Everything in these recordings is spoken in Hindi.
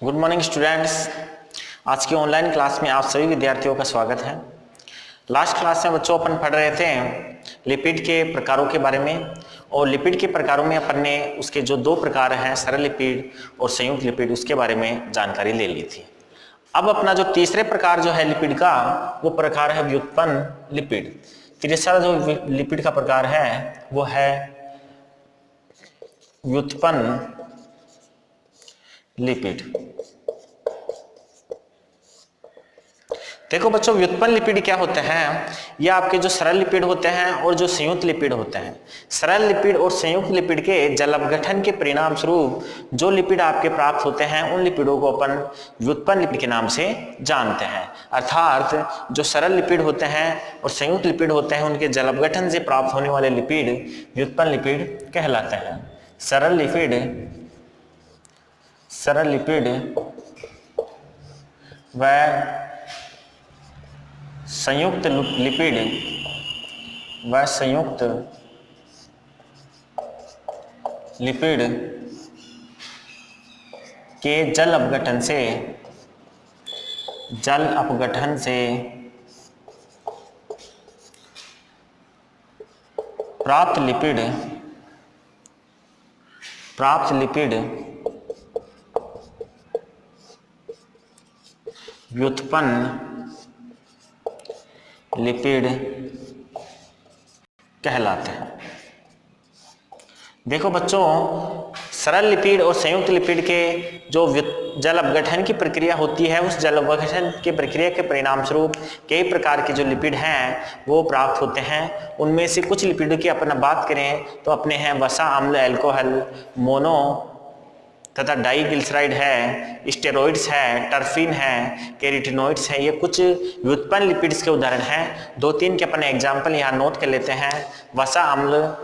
Good morning students. आज की ऑनलाइन क्लास में आप सभी विद्यार्थियों का स्वागत है। लास्ट क्लास में बच्चों अपन पढ़ रहे थे लिपिड के प्रकारों के बारे में, और लिपिड के प्रकारों में अपन ने उसके जो दो प्रकार हैं, सरल लिपिड और संयुक्त लिपिड, उसके बारे में जानकारी ले ली थी। अब अपना जो तीसरे प्रकार जो है लिपिड का, वो प्रकार है व्युत्पन्न लिपिड। तीसरा जो लिपिड का प्रकार है वो है व्युत्पन्न लिपिड। देखो बच्चों, व्युत्पन्न लिपिड क्या होते हैं? ये आपके जो सरल लिपिड होते हैं और जो संयुक्त लिपिड होते हैं। सरल लिपिड और संयुक्त लिपिड के जल अपघटन के परिणाम स्वरूप जो लिपिड आपके प्राप्त होते हैं, उन लिपिडों को अपन व्युत्पन्न लिपिड के नाम से जानते हैं। अर्थात जो सरल लिपिड होते हैं और संयुक्त लिपिड होते हैं, उनके जल अपघटन से प्राप्त होने वाले लिपिड व्युत्पन्न लिपिड कहलाते हैं। सरल लिपिड व संयुक्त लिपिड व संयुक्त लिपिड के जल अपघटन से प्राप्त लिपिड व्युत्पन्न लिपिड कहलाते हैं। देखो बच्चों, सरल लिपिड और संयुक्त लिपिड के जो जल अपघटन की प्रक्रिया होती है, उस जल अपघटन की प्रक्रिया के परिणाम स्वरूप कई प्रकार के जो लिपिड हैं वो प्राप्त होते हैं। उनमें से कुछ लिपिडों की अपन बात करें तो अपने हैं वसा, अम्ल, एल्कोहल, मोनो तथा डाइग्लिसराइड है, स्टेरॉइड्स है, टर्फिन है, केराटिनोइड्स है। ये कुछ व्युत्पन्न लिपिड्स के उदाहरण हैं। दो तीन के अपन एग्जाम्पल यहाँ नोट कर लेते हैं। वसा, अम्ल,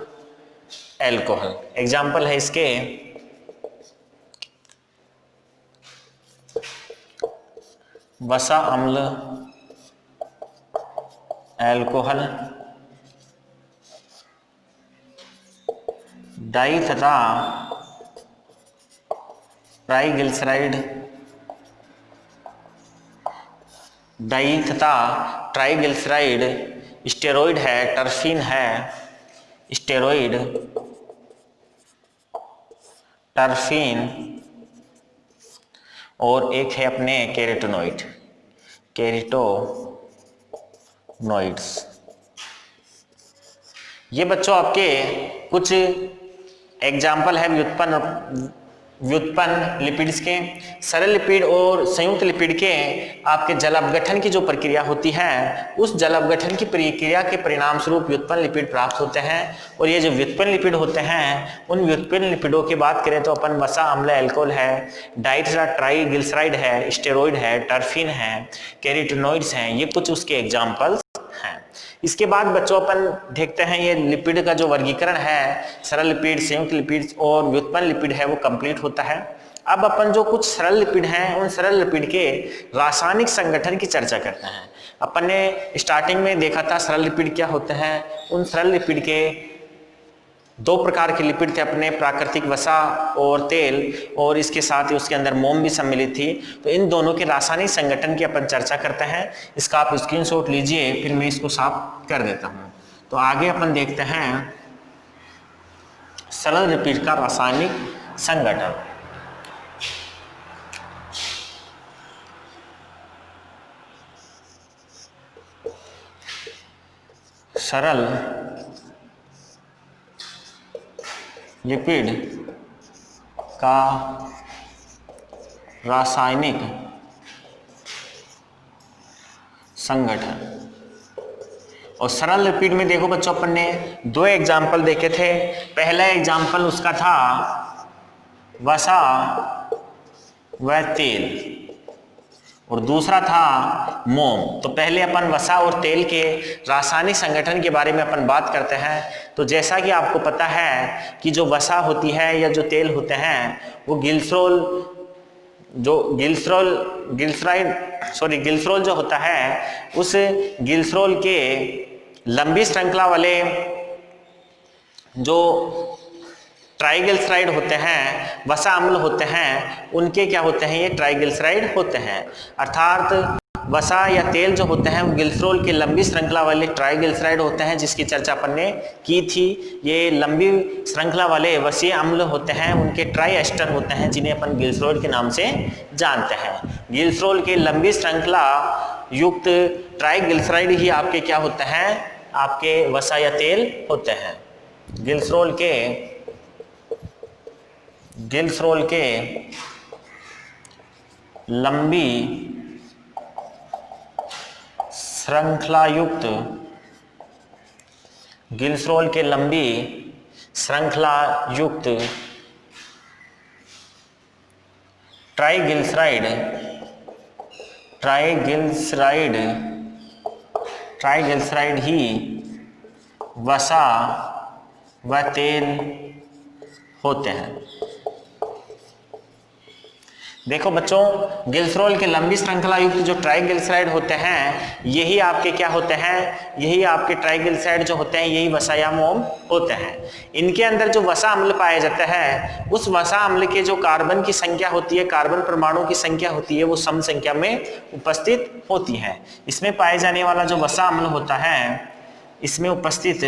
एल्कोहल एग्जाम्पल है इसके। वसा, अम्ल, एल्कोहल, डाई तथा ट्राइग्लिसराइड, डाई तथा ट्राइग्लिसराइड, स्टेरॉइड है, टर्फिन है, स्टेरॉइड, टर्फिन, और एक है अपने केराटिनोइड्स। ये बच्चों आपके कुछ एग्जाम्पल है व्युत्पन्न लिपिड्स के। सरल लिपिड और संयुक्त लिपिड के आपके जल अपघटन की जो प्रक्रिया होती है, उस जल अपघटन की प्रक्रिया के परिणाम स्वरूप व्युत्पन्न लिपिड प्राप्त होते हैं। और ये जो व्युत्पन्न लिपिड होते हैं, उन व्युत्पन्न लिपिडों की बात करें तो अपन वसा, अम्ल, एल्कोहल है, ट्राइग्लिसराइड है, स्टेरॉइड है, टर्फिन है, केराटिनोइड्स हैं। ये कुछ उसके एग्जाम्पल्स हैं। इसके बाद बच्चों अपन देखते हैं ये लिपिड का जो वर्गीकरण है, सरल लिपिड, संयुक्त लिपिड और व्युत्पन्न लिपिड है, वो कंप्लीट होता है। अब अपन जो कुछ सरल लिपिड हैं, उन सरल लिपिड के रासायनिक संगठन की चर्चा करते हैं। अपन ने स्टार्टिंग में देखा था सरल लिपिड क्या होते हैं। उन सरल लिपिड के दो प्रकार के लिपिड थे अपने, प्राकृतिक वसा और तेल, और इसके साथ ही उसके अंदर मोम भी सम्मिलित थी। तो इन दोनों के रासायनिक संगठन की अपन चर्चा करते हैं। इसका आप स्क्रीनशॉट लीजिए, फिर मैं इसको साफ कर देता हूं। तो आगे अपन देखते हैं सरल लिपिड का रासायनिक संगठन। सरल लिपिड का रासायनिक संगठन। और सरल लिपिड में देखो बच्चों, अपन ने दो एग्जाम्पल देखे थे। पहला एग्जाम्पल उसका था वसा व तेल, और दूसरा था मोम। तो पहले अपन वसा और तेल के रासायनिक संगठन के बारे में अपन बात करते हैं। तो जैसा कि आपको पता है कि जो वसा होती है या जो तेल होते हैं, वो ग्लिसरॉल जो होता है, उस ग्लिसरॉल के लंबी श्रृंखला वाले जो ट्राइग्लिसराइड होते हैं, वसा अम्ल होते हैं, उनके क्या होते हैं, ये ट्राइग्लिसराइड होते हैं। अर्थात वसा या तेल जो होते हैं वो ग्लिसरॉल के लंबी श्रृंखला वाले ट्राइग्लिसराइड होते हैं, जिसकी चर्चा अपन ने की थी। ये लंबी श्रृंखला वाले वसीय अम्ल होते हैं, उनके ट्राई एस्टर होते हैं, जिन्हें अपन ग्लिसरॉल के नाम से जानते हैं। ग्लिसरॉल के लंबी श्रृंखला युक्त ट्राइग्लिसराइड ही आपके क्या होते हैं, आपके वसा या तेल होते हैं। ग्लिसरॉल के लंबी श्रृंखला युक्त ग्लिसरॉल के लंबी श्रृंखला युक्त ट्राइग्लिसराइड ही वसा व तेल होते हैं। देखो बच्चों, ग्लिसरॉल के लंबी श्रृंखला युक्त जो ट्राइग्लिसराइड होते हैं, यही आपके क्या होते हैं, यही आपके ट्राइग्लिसराइड जो होते हैं, यही वसायामोम होते हैं। इनके अंदर जो वसा अम्ल पाया जाता है, उस वसा अम्ल के जो कार्बन की संख्या होती है, कार्बन परमाणु की संख्या होती है, वो सम संख्या में उपस्थित होती है। इसमें पाए जाने वाला जो वसा अम्ल होता है, इसमें उपस्थित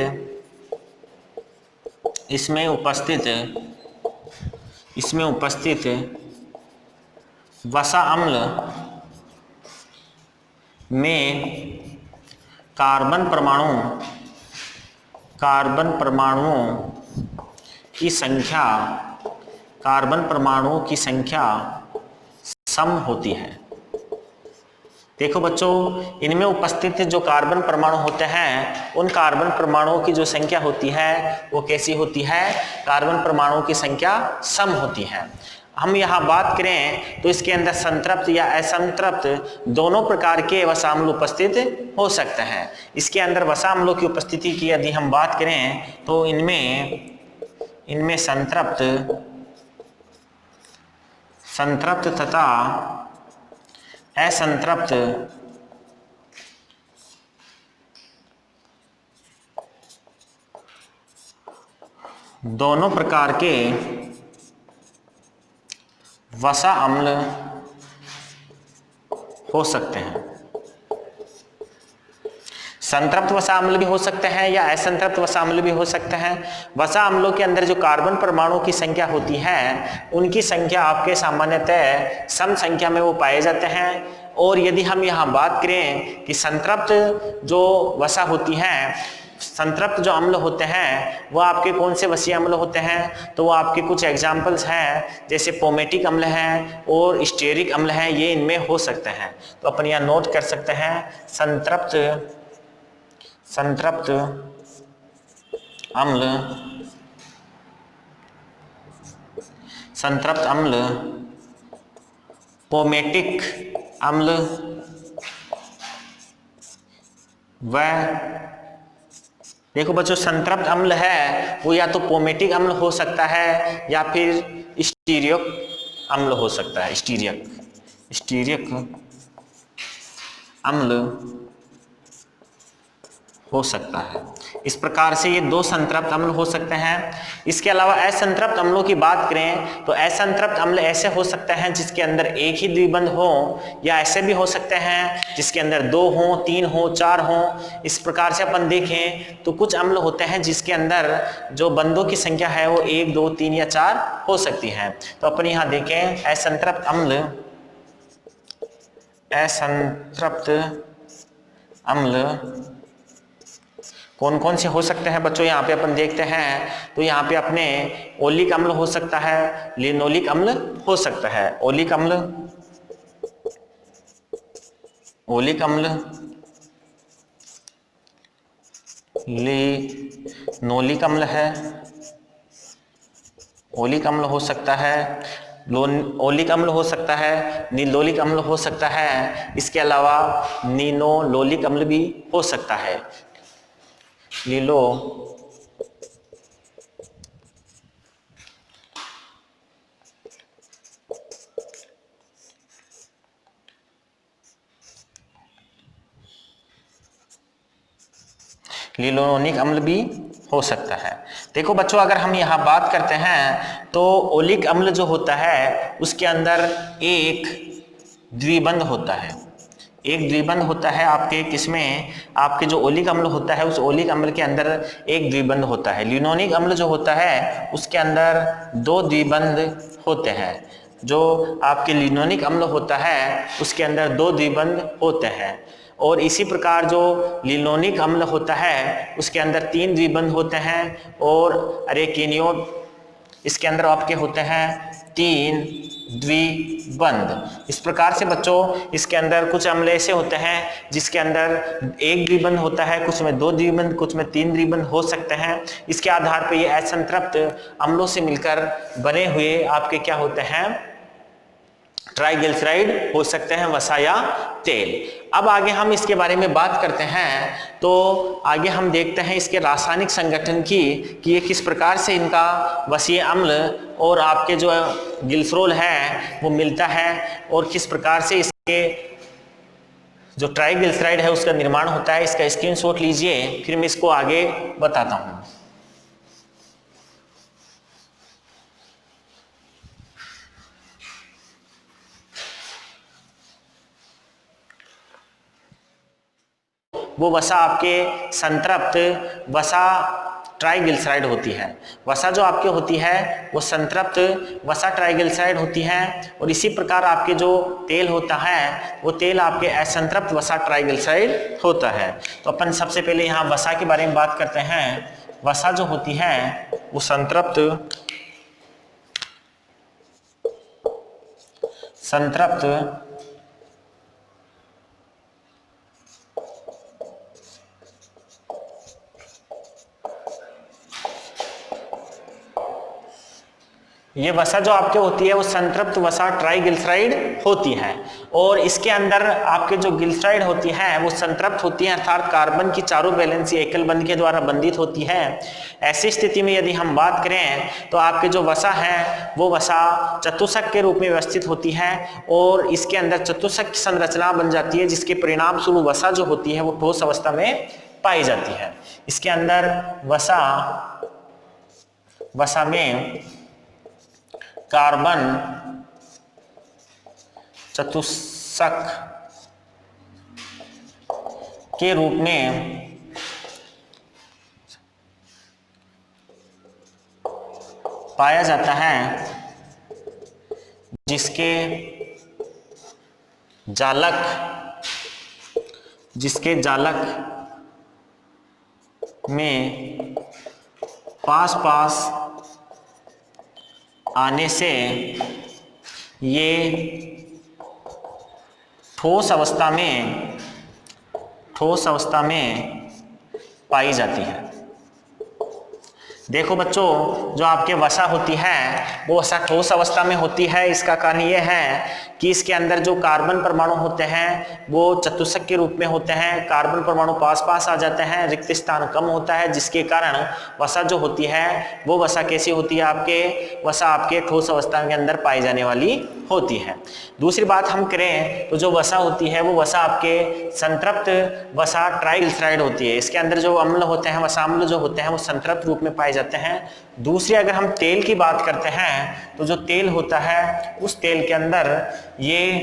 वसा अम्ल में कार्बन परमाणुओं की संख्या सम होती है। देखो बच्चों, इनमें उपस्थित जो कार्बन परमाणु होते हैं, उन कार्बन परमाणुओं की जो संख्या होती है वो कैसी होती है, कार्बन परमाणुओं की संख्या सम होती है। हम यहाँ बात करें तो इसके अंदर संतृप्त या असंतृप्त दोनों प्रकार के वसा अम्ल उपस्थित हो सकते हैं। इसके अंदर वसा अम्लों की उपस्थिति की यदि हम बात करें तो इनमें संतृप्त तथा असंतृप्त दोनों प्रकार के वसा अम्ल हो सकते हैं। संतृप्त वसा अम्ल भी हो सकते हैं या असंतृप्त वसा अम्ल भी हो सकते हैं। वसा अम्लों के अंदर जो कार्बन परमाणुओं की संख्या होती है, उनकी संख्या आपके सामान्यतः सम संख्या में वो पाए जाते हैं। और यदि हम यहाँ बात करें कि संतृप्त जो वसा होती है, संतृप्त जो अम्ल होते हैं, वो आपके कौन से वसीय अम्ल होते हैं, तो वो आपके कुछ एग्जाम्पल्स हैं, जैसे पोमेटिक अम्ल हैं और स्टेरिक अम्ल हैं, ये इनमें हो सकते हैं। तो अपन यहाँ नोट कर सकते हैं, संतृप्त अम्ल, पोमेटिक अम्ल व देखो बच्चों, संतृप्त अम्ल है वो या तो पोमेटिक अम्ल हो सकता है या फिर स्टीरिक अम्ल हो सकता है। स्टीरिक अम्ल हो सकता है। इस प्रकार से ये दो संतृप्त अम्ल हो सकते हैं। इसके अलावा असंतृप्त अम्लों की बात करें तो असंतृप्त अम्ल ऐसे हो सकते हैं जिसके अंदर एक ही द्विबंध हो, या ऐसे भी हो सकते हैं जिसके अंदर 2 हो, 3 हो, 4 हो। इस प्रकार से अपन देखें तो कुछ अम्ल होते हैं जिसके अंदर जो बंधों की संख्या है वो 1, 2, 3 या 4 हो सकती है। तो अपन यहाँ देखें, असंतृप्त अम्ल कौन कौन से हो सकते हैं बच्चों, यहाँ पे अपन देखते हैं। तो यहाँ पे अपने ओलिक अम्ल हो सकता है, लिनोलिक अम्ल हो सकता है। ओलिक अम्ल, लिनोलिक अम्ल है, ओलिक अम्ल हो सकता है, ओलिक अम्ल हो सकता है, नीलोलिक अम्ल हो सकता है। इसके अलावा नीनोलोलिक अम्ल भी हो सकता है। लिनोलिक अम्ल भी हो सकता है। देखो बच्चों, अगर हम यहाँ बात करते हैं तो ओलिक अम्ल जो होता है उसके अंदर एक द्विबंध होता है, एक द्विबंध होता है आपके किसमें, आपके जो ओलिक अम्ल होता है उस ओलिक अम्ल के अंदर एक द्विबंध होता है। लिनोलिक अम्ल जो होता है उसके अंदर दो द्विबंध होते हैं। जो आपके लिनोलिक अम्ल होता है उसके अंदर दो द्विबंध होते हैं, और इसी प्रकार जो लिनोलिक अम्ल होता है उसके अंदर तीन द्विबंध होते हैं, और अरेकिनियो इसके अंदर आपके होते हैं तीन द्विबंध। इस प्रकार से बच्चों इसके अंदर कुछ अम्ल ऐसे होते हैं जिसके अंदर एक द्विबंध होता है, कुछ में दो द्विबंध, कुछ में तीन द्विबंध हो सकते हैं। इसके आधार पर ये असंतृप्त अम्लों से मिलकर बने हुए आपके क्या होते हैं, ट्राइग्लिसराइड हो सकते हैं, वसा या तेल। अब आगे हम इसके बारे में बात करते हैं तो आगे हम देखते हैं इसके रासायनिक संगठन की कि ये किस प्रकार से इनका वसीय अम्ल और आपके जो ग्लिसरॉल है वो मिलता है, और किस प्रकार से इसके जो ट्राइग्लिसराइड है उसका निर्माण होता है। इसका स्क्रीनशॉट लीजिए, फिर मैं इसको आगे बताता हूँ। वो वसा आपके संतृप्त वसा ट्राइग्लिसराइड होती है। वसा जो आपके होती है वो संतृप्त वसा ट्राइग्लिसराइड होती है, और इसी प्रकार आपके जो तेल होता है वो तेल आपके असंतृप्त वसा ट्राइग्लिसराइड होता है। तो अपन सबसे पहले यहाँ वसा के बारे में बात करते हैं। वसा जो होती है वो संतृप्त ये वसा जो आपके होती है वो संतृप्त वसा ट्राइग्लिसराइड होती है, और इसके अंदर आपके जो ग्लिसराइड होती है वो संतृप्त होती है, अर्थात कार्बन की चारों वैलेंसी एकल बंध के द्वारा बंधित होती है। ऐसी स्थिति में यदि हम बात करें तो आपके जो वसा है वो वसा चतुष्क के रूप में व्यवस्थित होती है, और इसके अंदर चतुष्क की संरचना बन जाती है, जिसके परिणाम स्वरूप वसा जो होती है वो ठोस अवस्था में पाई जाती है। इसके अंदर वसा में कार्बन चतुष्क के रूप में पाया जाता है, जिसके जालक में पास आने से ये ठोस अवस्था में पाई जाती है। देखो बच्चों, जो आपके वसा होती है वो वसा ठोस अवस्था में होती है। इसका कारण ये है कि इसके अंदर जो कार्बन परमाणु होते हैं वो चतुष्क के रूप में होते हैं, कार्बन परमाणु पास आ जाते हैं, रिक्त स्थान कम होता है, जिसके कारण वसा जो होती है वो वसा कैसी होती है, वसा आपके ठोस अवस्था के अंदर पाई जाने वाली होती है। दूसरी बात हम करें तो जो वसा होती है वो वसा आपके संतृप्त वसा ट्राइग्लिसराइड होती है। इसके अंदर जो अम्ल होते हैं, वसा अम्ल जो होते हैं वो संतृप्त रूप में पाए जाते हैं। दूसरी अगर हम तेल की बात करते हैं तो जो तेल होता है उस तेल के अंदर ये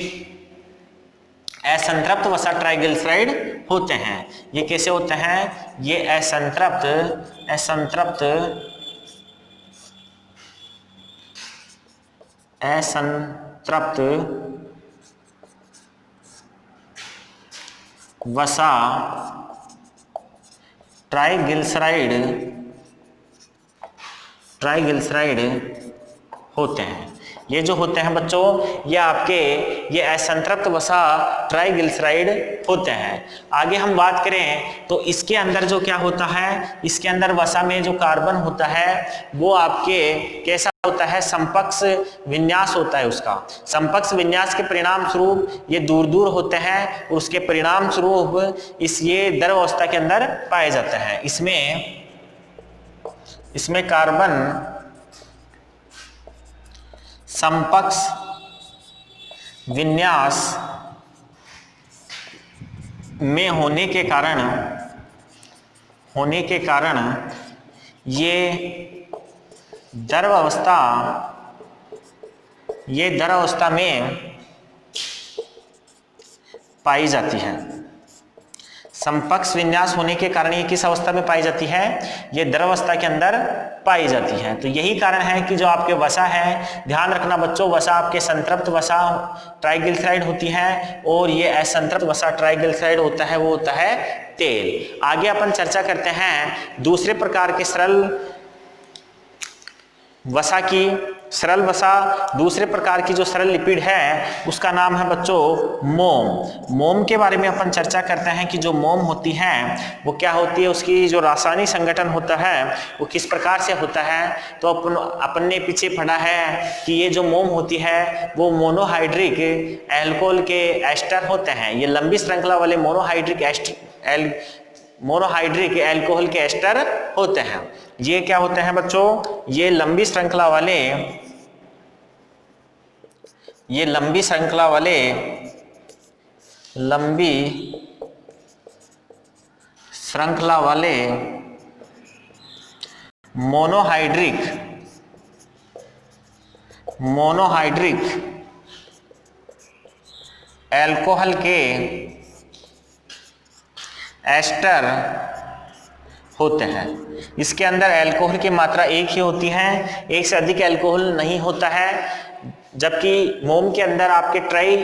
असंतृप्त वसा ट्राइग्लिसराइड होते हैं। ये कैसे होते हैं, ये असंतृप्त वसा ट्राइग्लिसराइड होते हैं। ये जो होते हैं बच्चों ये असंतृप्त वसा ट्राइग्लिसराइड होते हैं। आगे हम बात करें तो इसके अंदर जो क्या होता है, इसके अंदर वसा में जो कार्बन होता है वो आपके कैसा होता है, समपक्ष विन्यास होता है। उसका समपक्ष विन्यास के परिणाम स्वरूप ये दूर होते हैं, और उसके परिणाम स्वरूप ये द्रव अवस्था के अंदर पाए जाते हैं। इसमें कार्बन समपक्ष विन्यास में होने के कारण ये द्रव अवस्था में पाई जाती है। समपक्ष विन्यास होने के कारण ये किस अवस्था में पाई जाती है? ये द्रव अवस्था के अंदर पाई जाती है। तो यही कारण है कि जो आपके वसा है, ध्यान रखना बच्चों, वसा आपके संतृप्त वसा ट्राइग्लिसराइड होती है और ये असंतृप्त वसा ट्राइग्लिसराइड होता है, वो होता है तेल। आगे अपन चर्चा करते हैं दूसरे प्रकार के सरल वसा की। सरल वसा दूसरे प्रकार की जो सरल लिपिड है उसका नाम है बच्चों मोम। मोम के बारे में अपन चर्चा करते हैं कि जो मोम होती है वो क्या होती है, उसकी जो रासायनिक संगठन होता है वो किस प्रकार से होता है। तो अपन ने पीछे पढ़ा है कि ये जो मोम होती है वो मोनोहाइड्रिक एल्कोहल के एस्टर होते हैं। ये लंबी श्रृंखला वाले मोनोहाइड्रिक एल्कोहल के एस्टर होते हैं। ये क्या होते हैं बच्चों? ये लंबी श्रृंखला वाले मोनोहाइड्रिक एल्कोहल के एस्टर होते हैं। इसके अंदर अल्कोहल की मात्रा एक ही होती है, एक से अधिक अल्कोहल नहीं होता है। जबकि मोम के अंदर आपके ट्राई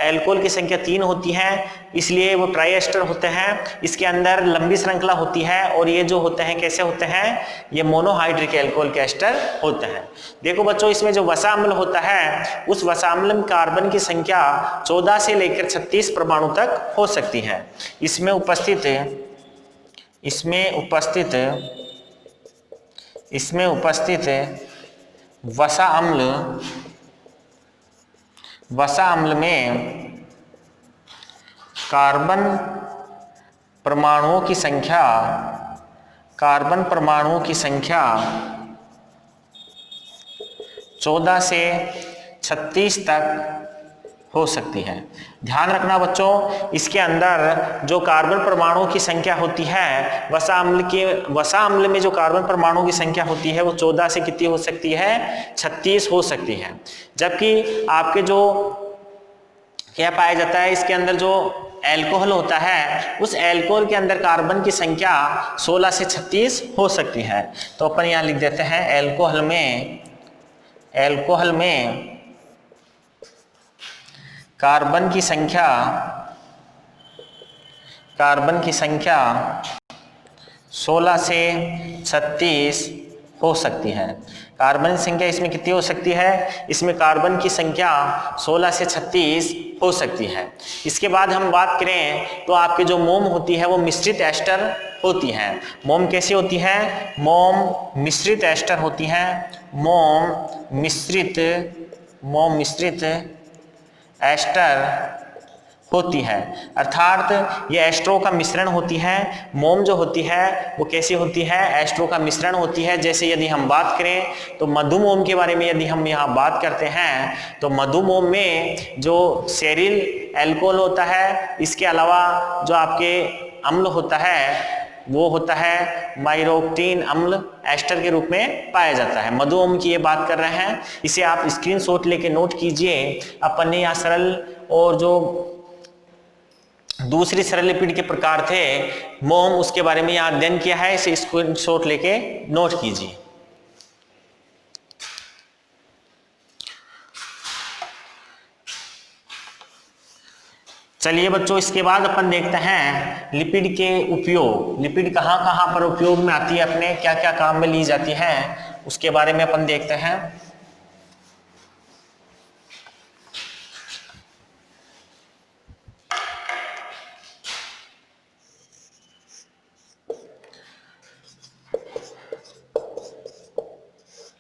अल्कोहल की संख्या 3 होती है, इसलिए वो ट्राई एस्टर होते हैं। इसके अंदर लंबी श्रृंखला होती है और ये जो होते हैं कैसे होते हैं? ये मोनोहाइड्रिक एल्कोहल के एस्टर होते हैं। देखो बच्चों, इसमें जो वसा अम्ल होता है उस वसा अम्ल में कार्बन की संख्या 14 से लेकर 36 परमाणु तक हो सकती है। इसमें उपस्थित वसा अम्ल में कार्बन परमाणुओं की संख्या 14 से 36 तक हो सकती है। ध्यान रखना बच्चों, इसके अंदर जो कार्बन परमाणुओं की संख्या होती है वसा अम्ल में जो कार्बन परमाणुओं की संख्या होती है वो 14 से कितनी हो सकती है? 36 हो सकती है। जबकि आपके जो क्या पाया जाता है, इसके अंदर जो अल्कोहल होता है उस अल्कोहल के अंदर कार्बन की संख्या 16 से 36 हो सकती है। तो अपन यहाँ लिख देते हैं अल्कोहल में कार्बन की संख्या 16 से 36 हो सकती है। कार्बन की संख्या इसमें कितनी हो सकती है? इसमें कार्बन की संख्या 16 से 36 हो सकती है। इसके बाद हम बात करें तो आपके जो मोम होती है वो मिश्रित एस्टर होती है। मोम कैसी होती है? मोम मिश्रित एस्टर होती है। मोम मिश्रित एस्टर होती है, अर्थात ये एस्ट्रो का मिश्रण होती है। मोम जो होती है वो कैसी होती है? एस्ट्रो का मिश्रण होती है। जैसे यदि हम बात करें तो मधुमोम के बारे में यदि हम यहाँ बात करते हैं तो मधुमोम में जो सेरिल अल्कोहल होता है, इसके अलावा जो आपके अम्ल होता है वो होता है माइरोक्टिन अम्ल एस्टर के रूप में पाया जाता है। मधुओम की ये बात कर रहे हैं, इसे आप स्क्रीनशॉट लेके नोट कीजिए। अपन ने यहाँ सरल और जो दूसरी सरल लिपिड के प्रकार थे मोम, उसके बारे में यहाँ अध्ययन किया है, इसे स्क्रीनशॉट लेके नोट कीजिए। चलिए बच्चों, इसके बाद अपन देखते हैं लिपिड के उपयोग। लिपिड कहाँ कहाँ पर उपयोग में आती है, अपने क्या क्या काम में ली जाती है, उसके बारे में अपन देखते हैं।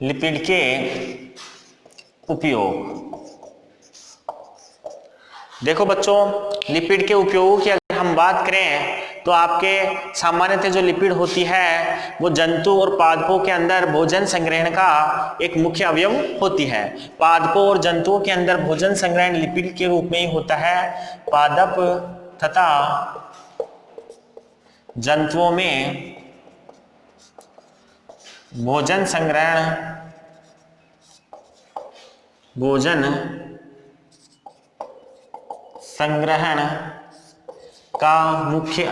लिपिड के उपयोग। देखो बच्चों, लिपिड के उपयोगों की अगर हम बात करें तो आपके सामान्यतः जो लिपिड होती है वो जंतु और पादपों के अंदर भोजन संग्रहण का एक मुख्य अवयव होती है। पादपों और जंतुओं के अंदर भोजन संग्रहण लिपिड के रूप में ही होता है। पादप तथा जंतुओं में भोजन संग्रहण का मुख्य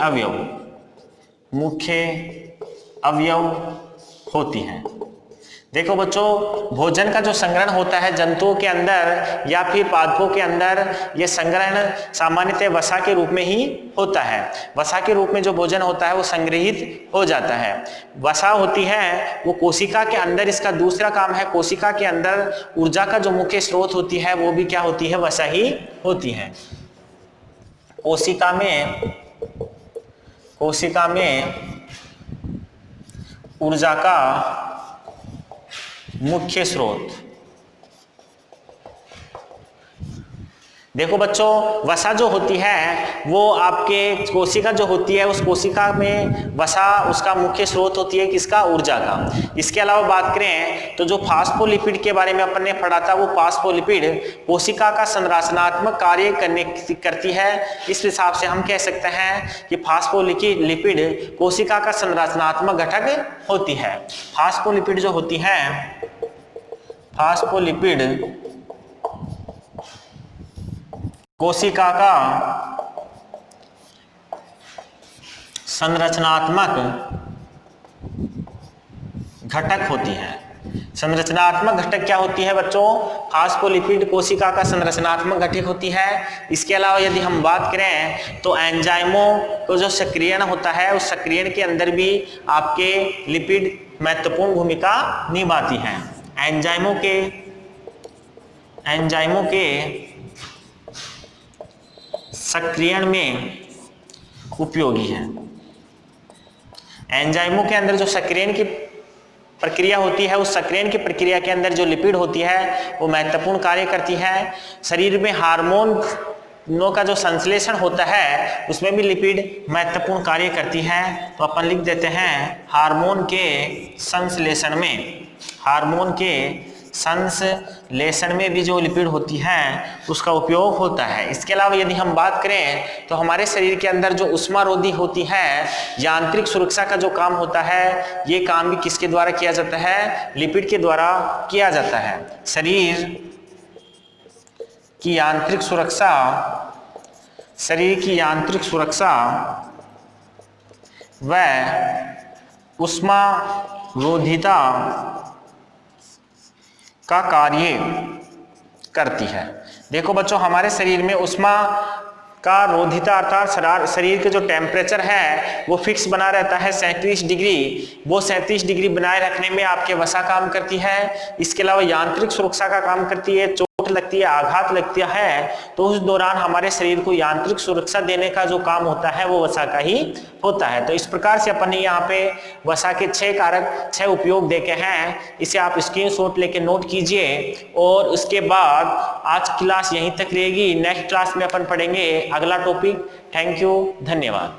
अवयव होती है। देखो बच्चों, भोजन का जो संग्रहण होता है जंतुओं के अंदर या फिर पादपों के अंदर, यह संग्रहण सामान्यतः वसा के रूप में ही होता है। वसा के रूप में जो भोजन होता है वो संग्रहित हो जाता है। वसा होती है वो कोशिका के अंदर, इसका दूसरा काम है कोशिका के अंदर ऊर्जा का जो मुख्य स्रोत होती है वो भी क्या होती है, वसा ही होती है। कोशिका में ऊर्जा का मुख्य स्रोत। देखो बच्चों, वसा जो होती है वो आपके कोशिका जो होती है, उस कोशिका में वसा उसका मुख्य स्रोत होती है किसका, ऊर्जा का। इसके अलावा बात करें तो जो फास्फोलिपिड के बारे में अपन ने पढ़ा था, वो फास्फोलिपिड कोशिका का संरचनात्मक कार्य करती है। इस हिसाब से हम कह सकते हैं कि फास्फोलिपिड कोशिका का संरचनात्मक घटक होती है। फास्फोलिपिड जो होती है, फास्फोलिपिड कोशिका का संरचनात्मक घटक होती है। संरचनात्मक घटक क्या होती है बच्चों, फास्फोलिपिड कोशिका का संरचनात्मक घटक होती है। इसके अलावा यदि हम बात करें तो एंजाइमों को जो सक्रियण होता है, उस सक्रियण के अंदर भी आपके लिपिड महत्वपूर्ण भूमिका निभाती हैं। एंजाइमों के सक्रियण में उपयोगी है। एंजाइमों के अंदर जो सक्रियण की प्रक्रिया होती है, उस सक्रियण की प्रक्रिया के अंदर जो लिपिड होती है वो महत्वपूर्ण कार्य करती है। शरीर में हार्मोनों का जो संश्लेषण होता है उसमें भी लिपिड महत्वपूर्ण कार्य करती है। तो अपन लिख देते हैं हार्मोन के संश्लेषण में भी जो लिपिड होती है उसका उपयोग होता है। इसके अलावा यदि हम बात करें तो हमारे शरीर के अंदर जो ऊष्मारोधी होती है, यांत्रिक सुरक्षा का जो काम होता है, ये काम भी किसके द्वारा किया जाता है, लिपिड के द्वारा किया जाता है। शरीर की यांत्रिक सुरक्षा व ऊष्मारोधिता का कार्य करती है। देखो बच्चों, हमारे शरीर में ऊष्मा का रोधिता अर्थात शरीर के जो टेम्परेचर है वो फिक्स बना रहता है 37 डिग्री। वो 37 डिग्री बनाए रखने में आपके वसा काम करती है। इसके अलावा यांत्रिक सुरक्षा का काम करती है। चोट लगती है, आघात लगता है तो उस दौरान हमारे शरीर को यांत्रिक सुरक्षा देने का जो काम होता है वो वसा का ही होता है। तो इस प्रकार से अपन ने यहाँ पे वसा के 6 कारक 6 उपयोग देखे हैं। इसे आप स्क्रीनशॉट लेके नोट कीजिए और उसके बाद आज क्लास यहीं तक रहेगी। नेक्स्ट क्लास में अपन पढ़ेंगे अगला टॉपिक। थैंक यू, धन्यवाद।